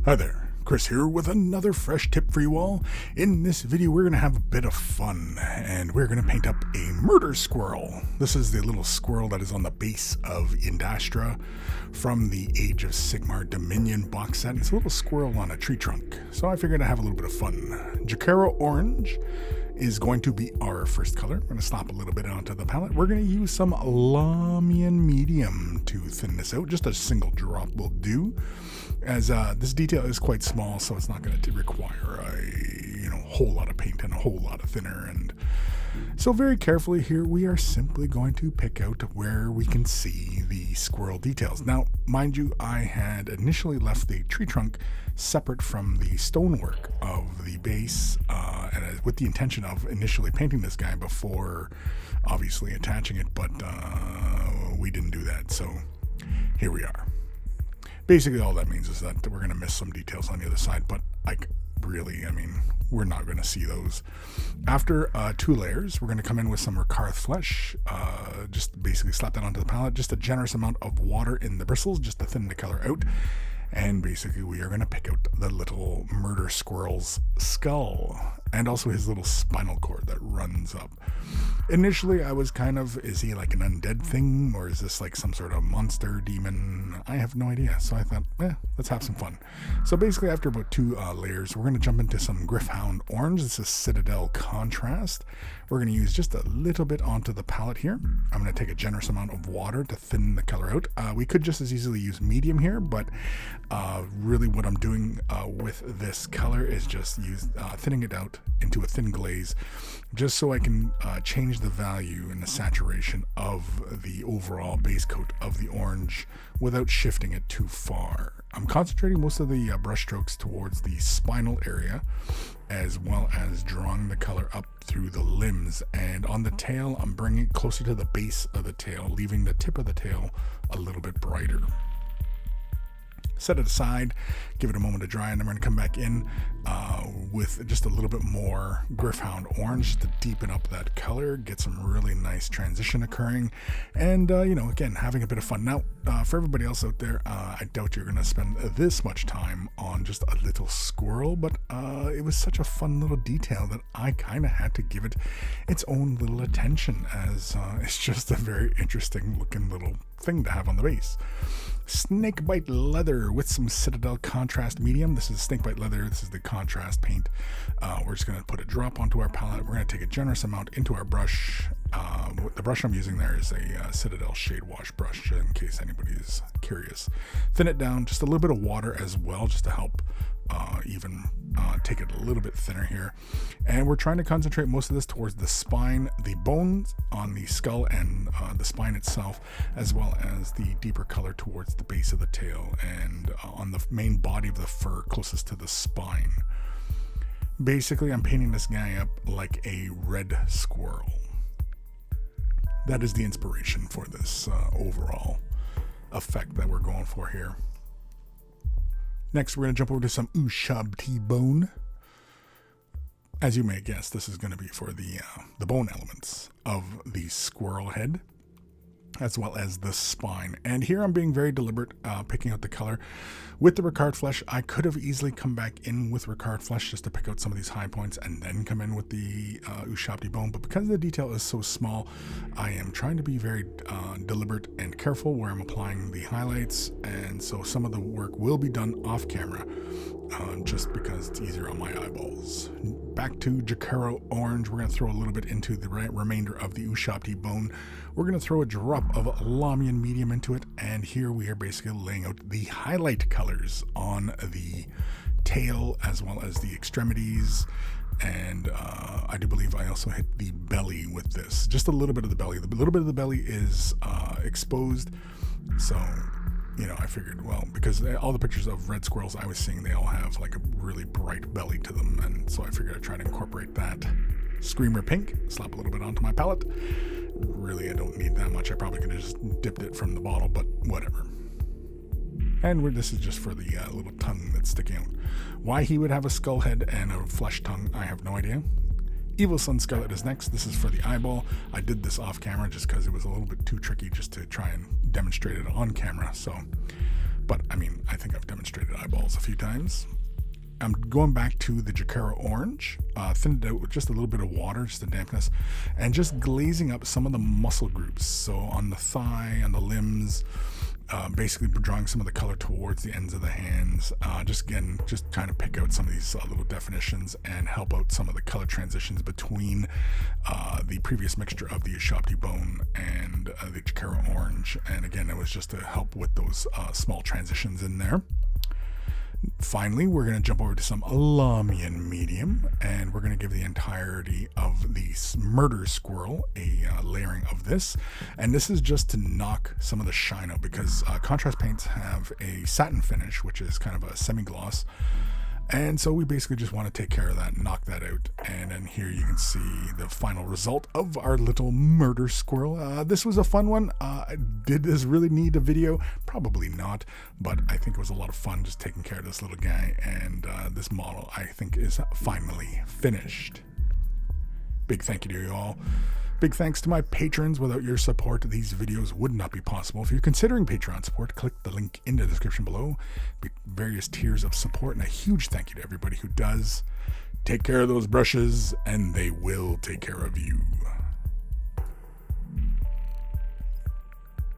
Hi there, Chris here with another fresh tip for you all. In this video we're going to have a bit of fun and we're going to paint up a murder squirrel. This is the little squirrel that is on the base of Yndrasta from the Age of Sigmar Dominion box set. It's a little squirrel on a tree trunk, so I figured I'd have a little bit of fun. Jacaro Orange is going to be our first color. We're going to slap a little bit onto the palette. We're going to use some Lamian Medium to thin this out. Just a single drop will do, as this detail is quite small, so it's not going to require a whole lot of paint and a whole lot of thinner. And so very carefully here, we are simply going to pick out where we can see the squirrel details. Now, mind you, I had initially left the tree trunk separate from the stonework of the base, and with the intention of initially painting this guy before obviously attaching it, but we didn't do that, so here we are. Basically all that means is that we're going to miss some details on the other side, but we're not going to see those. After 2 layers, we're going to come in with some Rakarth flesh, just basically slap that onto the palette, just a generous amount of water in the bristles just to thin the color out. And basically we are going to pick out the little murder squirrel's skull and also his little spinal cord that runs up. Initially I was is he like an undead thing, or is this like some sort of monster demon? I have no idea. So I thought, let's have some fun. So basically after about 2 layers, we're going to jump into some Gryph-hound Orange. This is Citadel Contrast. We're going to use just a little bit onto the palette here. I'm going to take a generous amount of water to thin the color out. We could just as easily use medium here, but really what I'm doing with this color is just thinning it out into a thin glaze, just so I can change the value and the saturation of the overall base coat of the orange without shifting it too far. I'm concentrating most of the brush strokes towards the spinal area, as well as drawing the color up through the limbs. And on the tail, I'm bringing it closer to the base of the tail, leaving the tip of the tail a little bit brighter. Set it aside, give it a moment to dry, and then we're going to come back in with just a little bit more Gryph-hound Orange to deepen up that color, get some really nice transition occurring, and again, having a bit of fun. Now, for everybody else out there, I doubt you're going to spend this much time on just a little squirrel, but it was such a fun little detail that I kind of had to give it its own little attention, as it's just a very interesting looking little thing to have on the base. Snakebite Leather with some Citadel Contrast Medium. This is Snakebite Leather. This is the contrast paint. We're just going to put a drop onto our palette. We're going to take a generous amount into our brush. The brush I'm using there is a Citadel Shade Wash brush, in case anybody is curious. Thin it down, just a little bit of water as well, just to help take it a little bit thinner here. And we're trying to concentrate most of this towards the spine, the bones on the skull, and the spine itself, as well as the deeper color towards the base of the tail and on the main body of the fur closest to the spine. Basically, I'm painting this guy up like a red squirrel. That is the inspiration for this overall effect that we're going for here. Next, we're going to jump over to some Ushabti bone. As you may guess, this is going to be for the bone elements of the squirrel head, as well as the spine. And here I'm being very deliberate, picking out the color. With the Rakarth flesh, I could have easily come back in with Rakarth flesh just to pick out some of these high points and then come in with the Ushabti bone. But because the detail is so small, I am trying to be very deliberate and careful where I'm applying the highlights. And so some of the work will be done off camera, just because it's easier on my eyeballs. Back to Jacaro Orange. We're going to throw a little bit into the remainder of the Ushabti bone. We're going to throw a drop of Lamian Medium into it, and here we are basically laying out the highlight colors on the tail as well as the extremities. And I do believe I also hit the belly with this. Just a little bit of the belly. A little bit of the belly is exposed, so I figured, well, because all the pictures of red squirrels I was seeing, they all have like a really bright belly to them, and so I figured I'd try to incorporate that. Screamer Pink, slap a little bit onto my palette. Really, I don't need that much. I probably could have just dipped it from the bottle, but whatever. And this is just for the little tongue that's sticking out. Why he would have a skull head and a flesh tongue, I have no idea. Evil Sun Scarlet is next. This is for the eyeball. I did this off camera just because it was a little bit too tricky just to try and demonstrate it on camera. but I mean, I think I've demonstrated eyeballs a few times. I'm going back to the Jakara orange, thinned it out with just a little bit of water, just the dampness, and just glazing up some of the muscle groups. So on the thigh, on the limbs, basically drawing some of the color towards the ends of the hands. Just trying to pick out some of these little definitions and help out some of the color transitions between the previous mixture of the Ushabti bone and the Jakara orange. And again, it was just to help with those small transitions in there. Finally, we're going to jump over to some Lamian medium, and we're going to give the entirety of the murder squirrel a layering of this. And this is just to knock some of the shine out, because contrast paints have a satin finish, which is kind of a semi-gloss. And so we basically just want to take care of that, knock that out. And then here you can see the final result of our little murder squirrel. This was a fun one. Did this really need a video? Probably not, but I think it was a lot of fun just taking care of this little guy. And this model, I think, is finally finished. Big thank you to you all. Big thanks to my patrons. Without your support, these videos would not be possible. If you're considering Patreon support, click the link in the description below. Various tiers of support, and a huge thank you to everybody who does. Take care of those brushes, and they will take care of you.